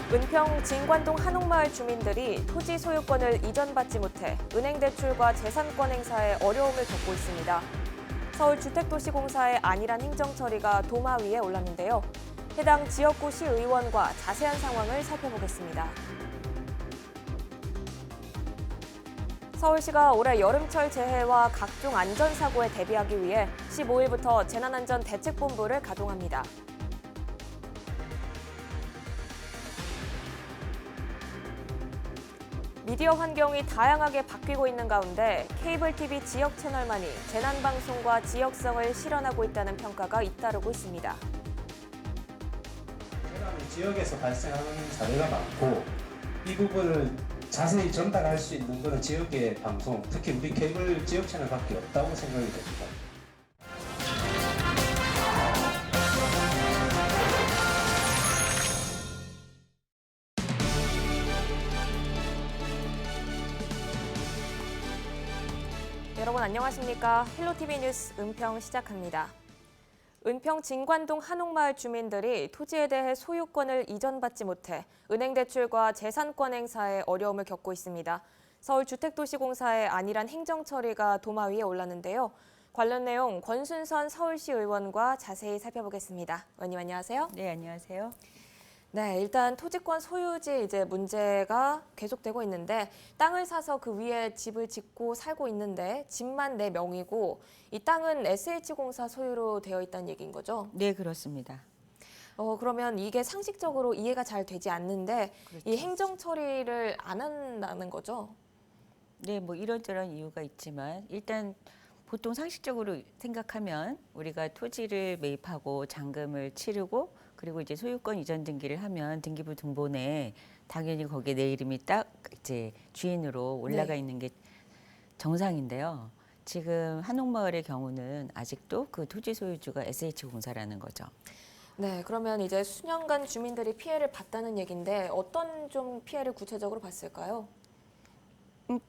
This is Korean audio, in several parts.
은평 진관동 한옥마을 주민들이 토지 소유권을 이전받지 못해 은행 대출과 재산권 행사에 어려움을 겪고 있습니다. 서울주택도시공사의 안일한 행정처리가 도마 위에 올랐는데요. 해당 지역구 시의원과 자세한 상황을 살펴보겠습니다. 서울시가 올해 여름철 재해와 각종 안전사고에 대비하기 위해 15일부터 재난안전대책본부를 가동합니다. 미디어 환경이 다양하게 바뀌고 있는 가운데 케이블 TV 지역 채널만이 재난방송과 지역성을 실현하고 있다는 평가가 잇따르고 있습니다. 재난이 지역에서 발생하는 사례가 많고 이 부분을 자세히 전달할 수 있는 것은 지역의 방송, 특히 우리 케이블 지역 채널밖에 없다고 생각이 됩니다. 여러분 안녕하십니까? 헬로티비 뉴스 은평 시작합니다. 은평 진관동 한옥마을 주민들이 토지에 대해 소유권을 이전받지 못해 은행 대출과 재산권 행사에 어려움을 겪고 있습니다. 서울주택도시공사의 안일한 행정처리가 도마 위에 올랐는데요. 관련 내용 권순선 서울시 의원과 자세히 살펴보겠습니다. 의원님 안녕하세요. 네, 안녕하세요. 네, 일단 토지권 소유지 이제 문제가 계속되고 있는데 땅을 사서 그 위에 집을 짓고 살고 있는데 집만 내 명의고 이 땅은 SH공사 소유로 되어 있다는 얘기인 거죠? 네, 그렇습니다. 그러면 이게 상식적으로 이해가 잘 되지 않는데 그렇죠. 이 행정 처리를 안 한다는 거죠? 네, 뭐 이런저런 이유가 있지만 일단 보통 상식적으로 생각하면 우리가 토지를 매입하고 잔금을 치르고 그리고 이제 소유권 이전 등기를 하면 등기부 등본에 당연히 거기에 내 이름이 딱 이제 주인으로 올라가 네. 있는 게 정상인데요. 지금 한옥마을의 경우는 아직도 그 토지 소유주가 SH공사라는 거죠. 네, 그러면 이제 수년간 주민들이 피해를 봤다는 얘기인데 어떤 좀 피해를 구체적으로 봤을까요?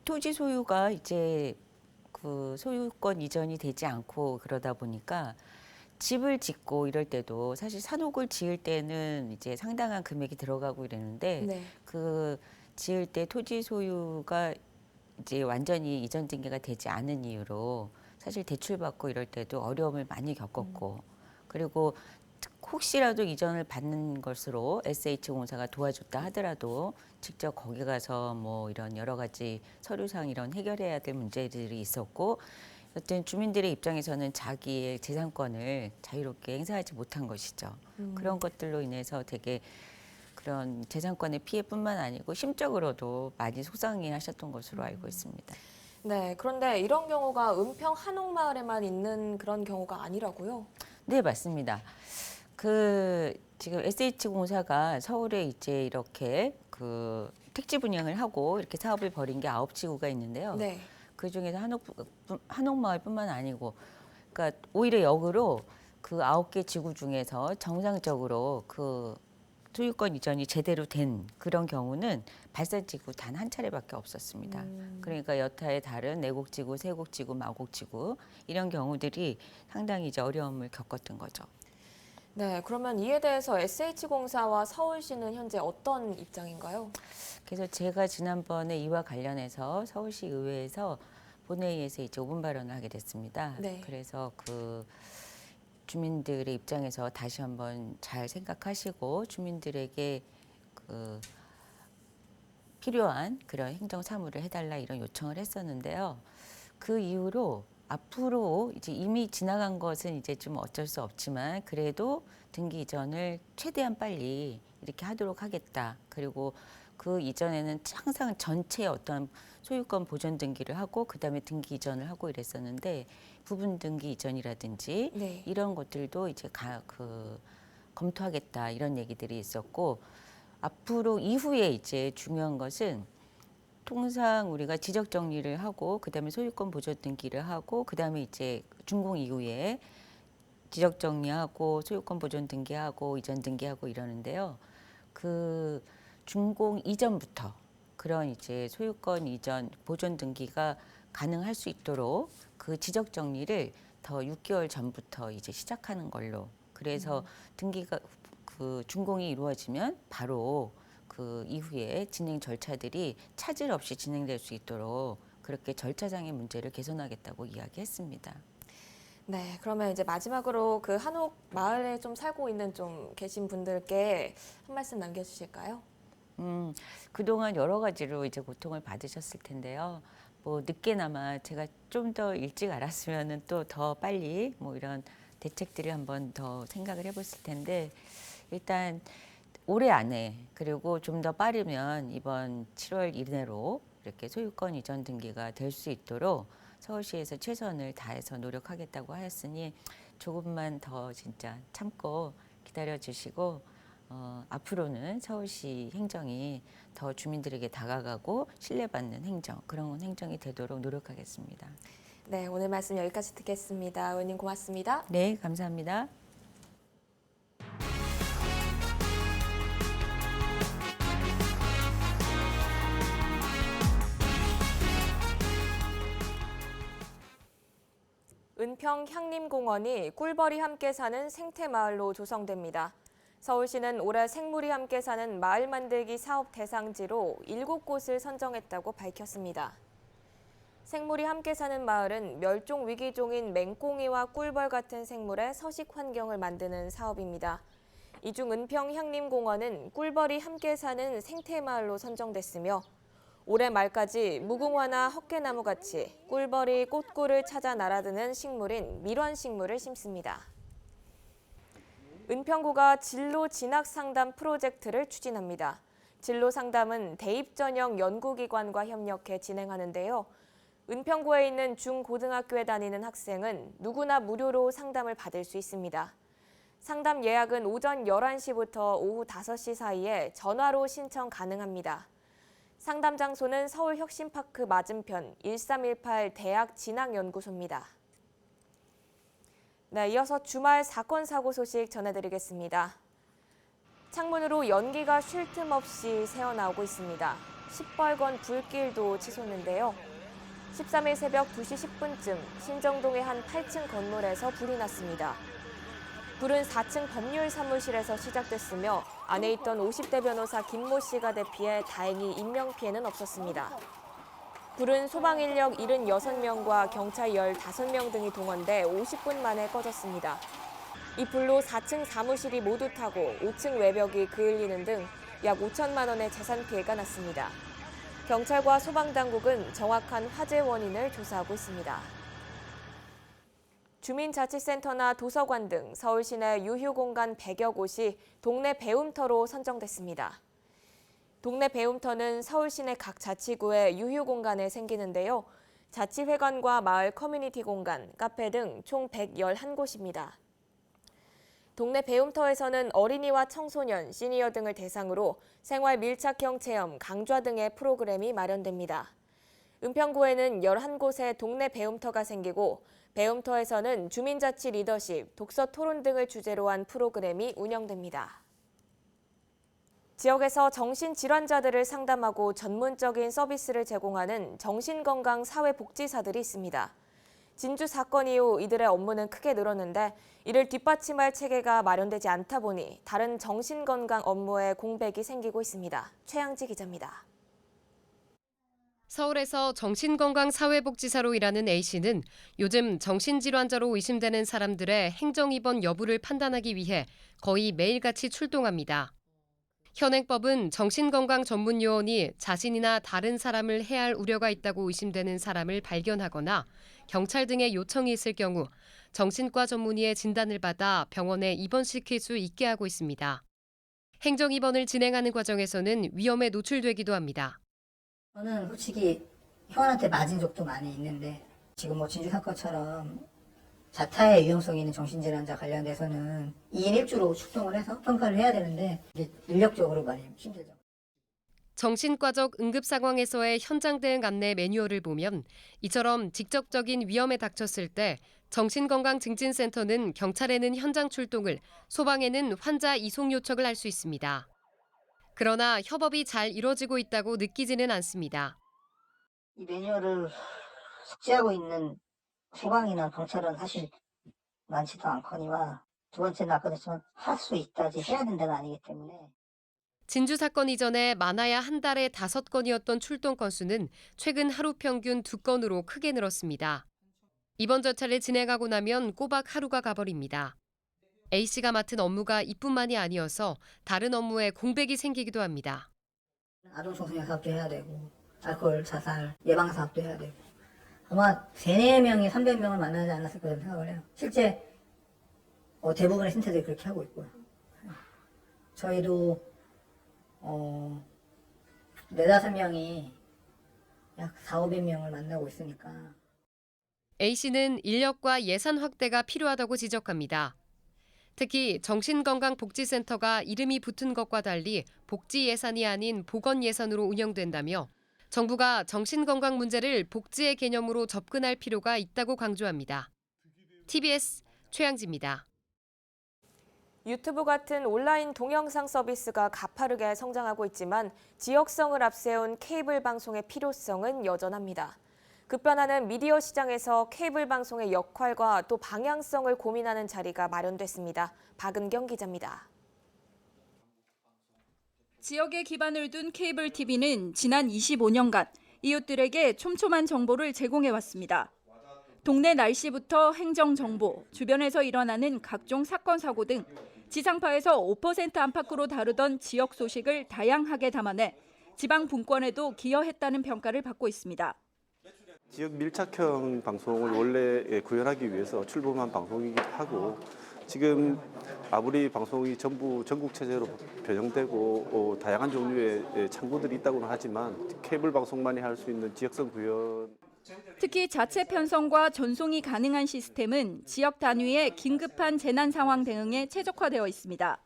토지 소유가 이제 그 소유권 이전이 되지 않고 그러다 보니까 집을 짓고 이럴 때도 사실 산옥을 지을 때는 이제 상당한 금액이 들어가고 이러는데 네. 그 지을 때 토지 소유가 이제 완전히 이전 등기가 되지 않은 이유로 사실 대출받고 이럴 때도 어려움을 많이 겪었고 그리고 혹시라도 이전을 받는 것으로 SH공사가 도와줬다 하더라도 직접 거기 가서 뭐 이런 여러 가지 서류상 이런 해결해야 될 문제들이 있었고 여튼 주민들의 입장에서는 자기의 재산권을 자유롭게 행사하지 못한 것이죠. 그런 것들로 인해서 되게 그런 재산권의 피해뿐만 아니고 심적으로도 많이 속상해 하셨던 것으로 알고 있습니다. 네, 그런데 이런 경우가 은평 한옥마을에만 있는 그런 경우가 아니라고요? 네, 맞습니다. 그 지금 SH공사가 서울에 이제 이렇게 그 택지 분양을 하고 이렇게 사업을 벌인 게 9지구가 있는데요. 네. 그 중에서 한옥마을뿐만 아니고, 그러니까 오히려 역으로 그 9개 지구 중에서 정상적으로 그 소유권 이전이 제대로 된 그런 경우는 발산지구 단 한 차례밖에 없었습니다. 그러니까 여타의 다른 내곡지구, 세곡지구, 마곡지구 이런 경우들이 상당히 이제 어려움을 겪었던 거죠. 네, 그러면 이에 대해서 SH공사와 서울시는 현재 어떤 입장인가요? 그래서 제가 지난번에 이와 관련해서 서울시 의회에서 본회의에서 이제 5분 발언을 하게 됐습니다. 네. 그래서 그 주민들의 입장에서 다시 한번 잘 생각하시고 주민들에게 그 필요한 그런 행정 사무를 해달라 이런 요청을 했었는데요. 그 이후로 앞으로 이제 이미 지나간 것은 이제 좀 어쩔 수 없지만 그래도 등기 이전을 최대한 빨리 이렇게 하도록 하겠다. 그리고 그 이전에는 항상 전체 어떤 소유권 보존 등기를 하고 그다음에 등기 이전을 하고 이랬었는데 부분 등기 이전이라든지 네. 이런 것들도 이제 검토하겠다 이런 얘기들이 있었고 앞으로 이후에 이제 중요한 것은 통상 우리가 지적 정리를 하고 그다음에 소유권 보존 등기를 하고 그다음에 이제 준공 이후에 지적 정리하고 소유권 보존 등기하고 이전 등기하고 이러는데요. 그 준공 이전부터 그런 이제 소유권 이전 보존 등기가 가능할 수 있도록 그 지적 정리를 더 6개월 전부터 이제 시작하는 걸로. 그래서 등기가 그 준공이 이루어지면 바로 그 이후에 진행 절차들이 차질 없이 진행될 수 있도록 그렇게 절차상의 문제를 개선하겠다고 이야기했습니다. 네, 그러면 이제 마지막으로 그 한옥 마을에 좀 살고 있는 좀 계신 분들께 한 말씀 남겨주실까요? 그동안 여러 가지로 이제 고통을 받으셨을 텐데요. 뭐 늦게나마 제가 좀 더 일찍 알았으면은 또 더 빨리 뭐 이런 대책들을 한번 더 생각을 해봤을 텐데 일단 올해 안에 그리고 좀 더 빠르면 이번 7월 이내로 이렇게 소유권 이전 등기가 될 수 있도록 서울시에서 최선을 다해서 노력하겠다고 하였으니 조금만 더 진짜 참고 기다려 주시고 앞으로는 서울시 행정이 더 주민들에게 다가가고 신뢰받는 행정, 그런 행정이 되도록 노력하겠습니다. 네, 오늘 말씀 여기까지 듣겠습니다. 의원님 고맙습니다. 네, 감사합니다. 은평 향림공원이 꿀벌이 함께 사는 생태마을로 조성됩니다. 서울시는 올해 생물이 함께 사는 마을 만들기 사업 대상지로 7곳을 선정했다고 밝혔습니다. 생물이 함께 사는 마을은 멸종 위기종인 맹꽁이와 꿀벌 같은 생물의 서식 환경을 만드는 사업입니다. 이 중 은평 향림공원은 꿀벌이 함께 사는 생태마을로 선정됐으며 올해 말까지 무궁화나 헛개나무같이 꿀벌이 꽃꿀을 찾아 날아드는 식물인 밀원식물을 심습니다. 은평구가 진로 진학 상담 프로젝트를 추진합니다. 진로 상담은 대입 전형 연구기관과 협력해 진행하는데요. 은평구에 있는 중고등학교에 다니는 학생은 누구나 무료로 상담을 받을 수 있습니다. 상담 예약은 오전 11시부터 오후 5시 사이에 전화로 신청 가능합니다. 상담 장소는 서울혁신파크 맞은편 1318 대학진학연구소입니다. 네, 이어서 주말 사건 사고 소식 전해드리겠습니다. 창문으로 연기가 쉴 틈 없이 새어나오고 있습니다. 시뻘건 불길도 치솟는데요. 13일 새벽 2시 10분쯤 신정동의 한 8층 건물에서 불이 났습니다. 불은 4층 법률 사무실에서 시작됐으며 안에 있던 50대 변호사 김모 씨가 대피해 다행히 인명피해는 없었습니다. 불은 소방 인력 76명과 경찰 15명 등이 동원돼 50분 만에 꺼졌습니다. 이 불로 4층 사무실이 모두 타고 5층 외벽이 그을리는 등 약 5천만 원의 재산 피해가 났습니다. 경찰과 소방당국은 정확한 화재 원인을 조사하고 있습니다. 주민자치센터나 도서관 등 서울 시내 유휴공간 100여 곳이 동네 배움터로 선정됐습니다. 동네 배움터는 서울 시내 각 자치구의 유휴공간에 생기는데요. 자치회관과 마을 커뮤니티 공간, 카페 등 총 111곳입니다. 동네 배움터에서는 어린이와 청소년, 시니어 등을 대상으로 생활 밀착형 체험, 강좌 등의 프로그램이 마련됩니다. 은평구에는 11곳의 동네 배움터가 생기고 배움터에서는 주민자치 리더십, 독서 토론 등을 주제로 한 프로그램이 운영됩니다. 지역에서 정신질환자들을 상담하고 전문적인 서비스를 제공하는 정신건강사회복지사들이 있습니다. 진주 사건 이후 이들의 업무는 크게 늘었는데 이를 뒷받침할 체계가 마련되지 않다 보니 다른 정신건강 업무에 공백이 생기고 있습니다. 최양지 기자입니다. 서울에서 정신건강사회복지사로 일하는 A씨는 요즘 정신질환자로 의심되는 사람들의 행정입원 여부를 판단하기 위해 거의 매일같이 출동합니다. 현행법은 정신건강 전문 요원이 자신이나 다른 사람을 해할 우려가 있다고 의심되는 사람을 발견하거나 경찰 등의 요청이 있을 경우 정신과 전문의의 진단을 받아 병원에 입원시킬 수 있게 하고 있습니다. 행정입원을 진행하는 과정에서는 위험에 노출되기도 합니다. 저는 솔직히 형한테 맞은 적도 많이 있는데 지금 뭐 진주 사건처럼 자타의 위험성이 있는 정신질환자 관련돼서는 2인 1주로 출동을 해서 평가를 해야 되는데 이게 인력적으로 많이 힘들죠. 정신과적 응급 상황에서의 현장 대응 안내 매뉴얼을 보면 이처럼 직접적인 위험에 닥쳤을 때 정신건강증진센터는 경찰에는 현장 출동을, 소방에는 환자 이송 요청을 할 수 있습니다. 그러나 협업이 잘 이루어지고 있다고 느끼지는 않습니다. 이 매뉴얼을 숙지하고 있는 소방이나 경찰은 사실 많지도 않거니와 두 번째는 아까도 했지만 할 수 있다지 해야 된다는 아니기 때문에 진주 사건 이전에 많아야 한 달에 5건이었던 출동 건수는 최근 하루 평균 2건으로 크게 늘었습니다. 이번 절차를 진행하고 나면 꼬박 하루가 가버립니다. A씨가 맡은 업무가 이뿐만이 아니어서 다른 업무에 공백이 생기기도 합니다. 아동청소년 사업도 해야 되고 알코올 자살 예방 사업도 해야 되고 아마 3-4명이 300명을 만나지 않았을 거라고 생각을 해요. 실제 대부분의 신체들이 그렇게 하고 있고요. 저희도 4-5명이 약 400-500명을 만나고 있으니까 A씨는 인력과 예산 확대가 필요하다고 지적합니다. 특히 정신건강복지센터가 이름이 붙은 것과 달리 복지 예산이 아닌 보건 예산으로 운영된다며 정부가 정신건강 문제를 복지의 개념으로 접근할 필요가 있다고 강조합니다. TBS 최양지입니다. 유튜브 같은 온라인 동영상 서비스가 가파르게 성장하고 있지만 지역성을 앞세운 케이블 방송의 필요성은 여전합니다. 급변하는 미디어 시장에서 케이블 방송의 역할과 또 방향성을 고민하는 자리가 마련됐습니다. 박은경 기자입니다. 지역에 기반을 둔 케이블 TV는 지난 25년간 이웃들에게 촘촘한 정보를 제공해왔습니다. 동네 날씨부터 행정 정보, 주변에서 일어나는 각종 사건 사고 등 지상파에서 5% 안팎으로 다루던 지역 소식을 다양하게 담아내 지방 분권에도 기여했다는 평가를 받고 있습니다. 지역 밀착형 방송을 원래 구현하기 위해서 출범한 방송이기도 하고 지금 아무리 방송이 전부 전국 체제로 변형되고 다양한 종류의 창구들이 있다고는 하지만 케이블 방송만이 할 수 있는 지역성 구현. 특히 자체 편성과 전송이 가능한 시스템은 지역 단위의 긴급한 재난 상황 대응에 최적화되어 있습니다.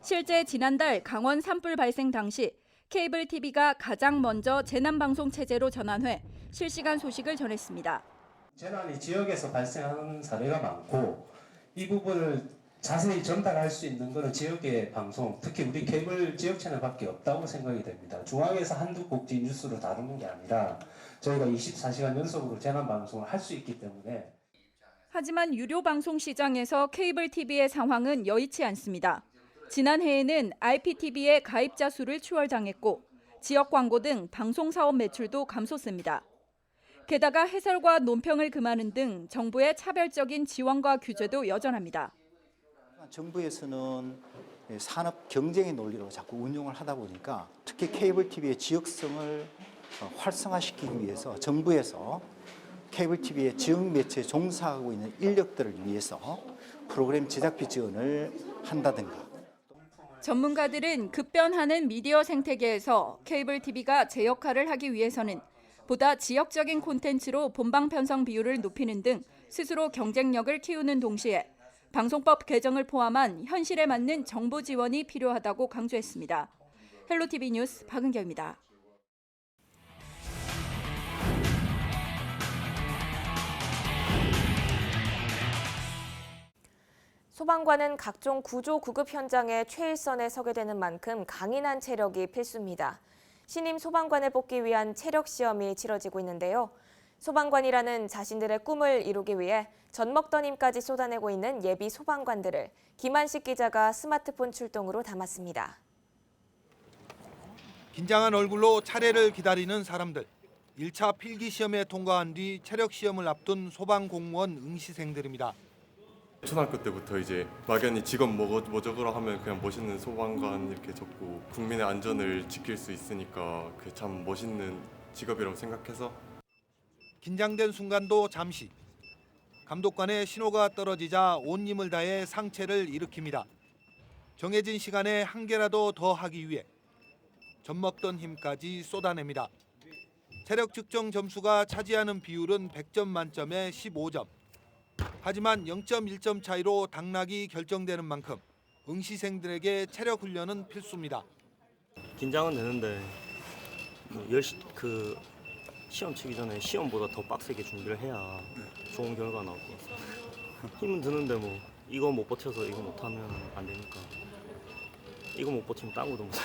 실제 지난달 강원 산불 발생 당시 케이블 TV가 가장 먼저 재난 방송 체제로 전환해 실시간 소식을 전했습니다. 재난이 지역에서 발생하는 사례가 많고 이 부분을 자세히 전달할 수 있는 것은 지역의 방송, 특히 우리 케이블 지역 채널밖에 없다고 생각이 됩니다. 중앙에서 한두 곡지 뉴스로 다루는 게 아니라 저희가 24시간 연속으로 재난 방송을 할 수 있기 때문에. 하지만 유료 방송 시장에서 케이블 TV의 상황은 여의치 않습니다. 지난해에는 IPTV의 가입자 수를 추월당했고 지역 광고 등 방송 사업 매출도 감소세입니다. 게다가 해설과 논평을 금하는 등 정부의 차별적인 지원과 규제도 여전합니다. 정부에서는 산업 경쟁의 논리로 자꾸 운용을 하다 보니까 특히 케이블 TV의 지역성을 활성화시키기 위해서 정부에서 케이블 TV의 지역 매체에 종사하고 있는 인력들을 위해서 프로그램 제작비 지원을 한다든가. 전문가들은 급변하는 미디어 생태계에서 케이블 TV가 제 역할을 하기 위해서는 보다 지역적인 콘텐츠로 본방 편성 비율을 높이는 등 스스로 경쟁력을 키우는 동시에 방송법 개정을 포함한 현실에 맞는 정보 지원이 필요하다고 강조했습니다. 헬로티비 뉴스 박은경입니다. 소방관은 각종 구조 구급 현장의 최일선에 서게 되는 만큼 강인한 체력이 필수입니다. 신임 소방관을 뽑기 위한 체력 시험이 치러지고 있는데요. 소방관이라는 자신들의 꿈을 이루기 위해 젖 먹던 힘까지 쏟아내고 있는 예비 소방관들을 김한식 기자가 스마트폰 출동으로 담았습니다. 긴장한 얼굴로 차례를 기다리는 사람들. 1차 필기 시험에 통과한 뒤 체력 시험을 앞둔 소방 공무원 응시생들입니다. 초등학교 때부터 이제 막연히 직업 뭐 적으라 하면 그냥 멋있는 소방관 이렇게 적고 국민의 안전을 지킬 수 있으니까 그게 참 멋있는 직업이라고 생각해서. 긴장된 순간도 잠시. 감독관의 신호가 떨어지자 온 힘을 다해 상체를 일으킵니다. 정해진 시간에 한 개라도 더 하기 위해 젖먹던 힘까지 쏟아냅니다. 체력 측정 점수가 차지하는 비율은 100점 만점에 15점. 하지만 0.1점 차이로 당락이 결정되는 만큼 응시생들에게 체력 훈련은 필수입니다. 긴장은 되는데 시험 치기 전에 시험보다 더 빡세게 준비를 해야 좋은 결과 나올 것 같습니다. 힘은 드는데 뭐 이거 못 버텨서 이거 못하면 안 되니까 이거 못 버티면 딴 것도 못해요.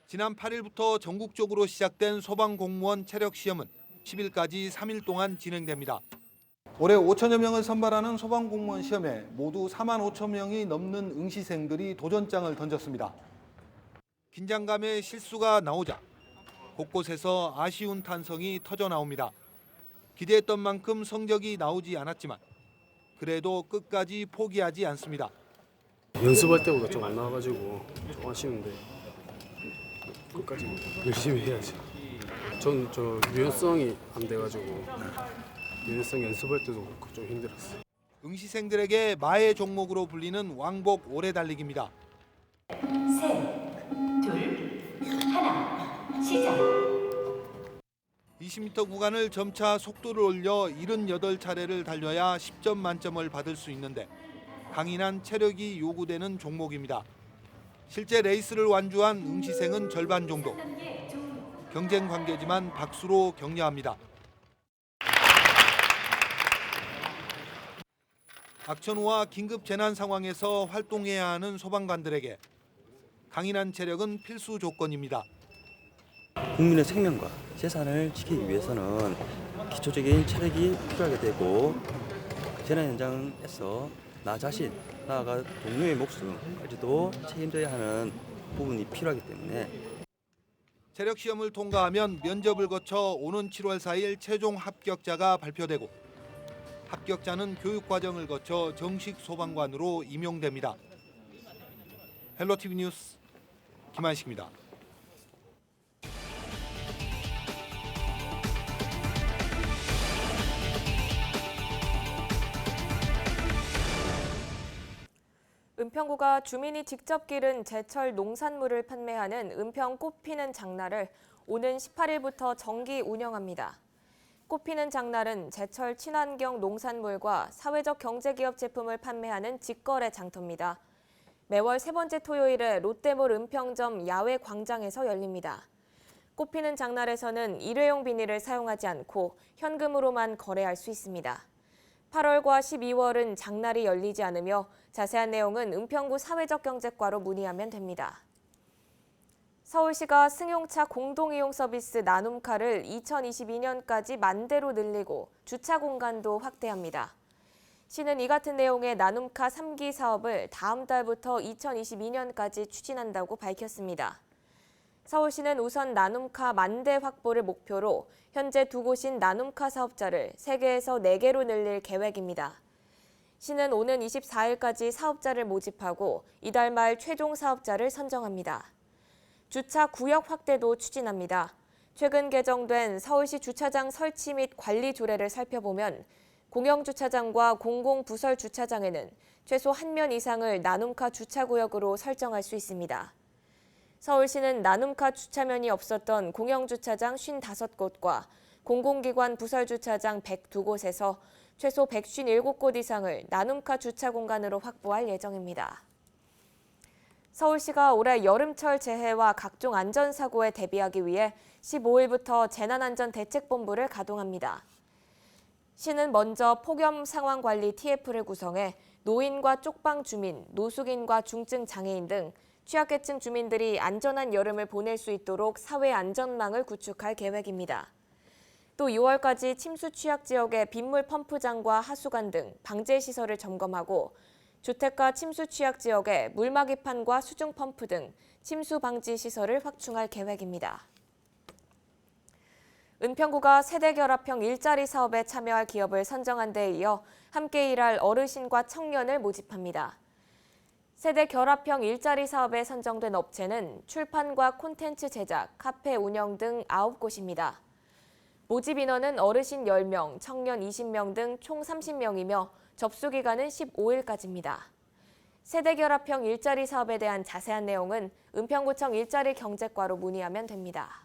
지난 8일부터 전국적으로 시작된 소방공무원 체력 시험은 10일까지 3일 동안 진행됩니다. 올해 5천여 명을 선발하는 소방공무원 시험에 모두 4만 5천 명이 넘는 응시생들이 도전장을 던졌습니다. 긴장감에 실수가 나오자 곳곳에서 아쉬운 탄성이 터져 나옵니다. 기대했던 만큼 성적이 나오지 않았지만 그래도 끝까지 포기하지 않습니다. 연습할 때보다 좀 안 나와가지고 좀 아쉬운데 끝까지 열심히 해야죠. 전 유연성이 안 돼가지고 유연성 연습할 때도 그렇고 좀 힘들었어요. 응시생들에게 마의 종목으로 불리는 왕복 오래 달리기입니다. 3, 2, 1, 시작. 20m 구간을 점차 속도를 올려 78차례를 달려야 10점 만점을 받을 수 있는데 강인한 체력이 요구되는 종목입니다. 실제 레이스를 완주한 응시생은 절반 정도. 경쟁 관계지만 박수로 격려합니다. 악천후와 긴급 재난 상황에서 활동해야 하는 소방관들에게 강인한 체력은 필수 조건입니다. 국민의 생명과 재산을 지키기 위해서는 기초적인 체력이 필요하게 되고 재난 현장에서 나 자신, 나아가 동료의 목숨까지도 책임져야 하는 부분이 필요하기 때문에 체력 시험을 통과하면 면접을 거쳐 오는 7월 4일 최종 합격자가 발표되고 합격자는 교육 과정을 거쳐 정식 소방관으로 임용됩니다. 헬로티비 뉴스 김한식입니다. 은평구가 주민이 직접 기른 제철 농산물을 판매하는 은평 꽃피는 장날을 오는 18일부터 정기 운영합니다. 꽃피는 장날은 제철 친환경 농산물과 사회적 경제기업 제품을 판매하는 직거래 장터입니다. 매월 세 번째 토요일에 롯데몰 은평점 야외 광장에서 열립니다. 꽃피는 장날에서는 일회용 비닐을 사용하지 않고 현금으로만 거래할 수 있습니다. 8월과 12월은 장날이 열리지 않으며 자세한 내용은 은평구 사회적경제과로 문의하면 됩니다. 서울시가 승용차 공동이용 서비스 나눔카를 2022년까지 10,000대로 늘리고 주차 공간도 확대합니다. 시는 이 같은 내용의 나눔카 3기 사업을 다음 달부터 2022년까지 추진한다고 밝혔습니다. 서울시는 우선 나눔카 10,000대 확보를 목표로 현재 2곳인 나눔카 사업자를 3개에서 4개로 늘릴 계획입니다. 시는 오는 24일까지 사업자를 모집하고 이달 말 최종 사업자를 선정합니다. 주차 구역 확대도 추진합니다. 최근 개정된 서울시 주차장 설치 및 관리 조례를 살펴보면 공영주차장과 공공부설 주차장에는 최소 1면 이상을 나눔카 주차구역으로 설정할 수 있습니다. 서울시는 나눔카 주차면이 없었던 공영주차장 55곳과 공공기관 부설주차장 102곳에서 최소 157곳 이상을 나눔카 주차 공간으로 확보할 예정입니다. 서울시가 올해 여름철 재해와 각종 안전사고에 대비하기 위해 15일부터 재난안전대책본부를 가동합니다. 시는 먼저 폭염 상황관리 TF를 구성해 노인과 쪽방 주민, 노숙인과 중증 장애인 등 취약계층 주민들이 안전한 여름을 보낼 수 있도록 사회 안전망을 구축할 계획입니다. 또 6월까지 침수 취약 지역의 빗물 펌프장과 하수관 등 방제 시설을 점검하고 주택가 침수 취약 지역의 물막이판과 수중 펌프 등 침수 방지 시설을 확충할 계획입니다. 은평구가 세대결합형 일자리 사업에 참여할 기업을 선정한 데 이어 함께 일할 어르신과 청년을 모집합니다. 세대 결합형 일자리 사업에 선정된 업체는 출판과 콘텐츠 제작, 카페 운영 등 9곳입니다. 모집 인원은 어르신 10명, 청년 20명 등 총 30명이며 접수 기간은 15일까지입니다. 세대 결합형 일자리 사업에 대한 자세한 내용은 은평구청 일자리 경제과로 문의하면 됩니다.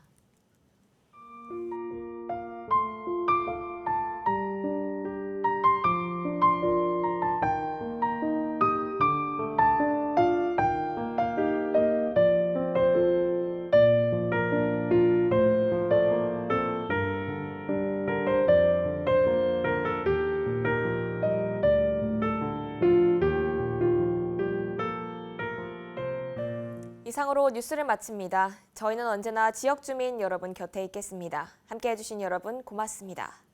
이상으로 뉴스를 마칩니다. 저희는 언제나 지역 주민 여러분 곁에 있겠습니다. 함께해 주신 여러분 고맙습니다.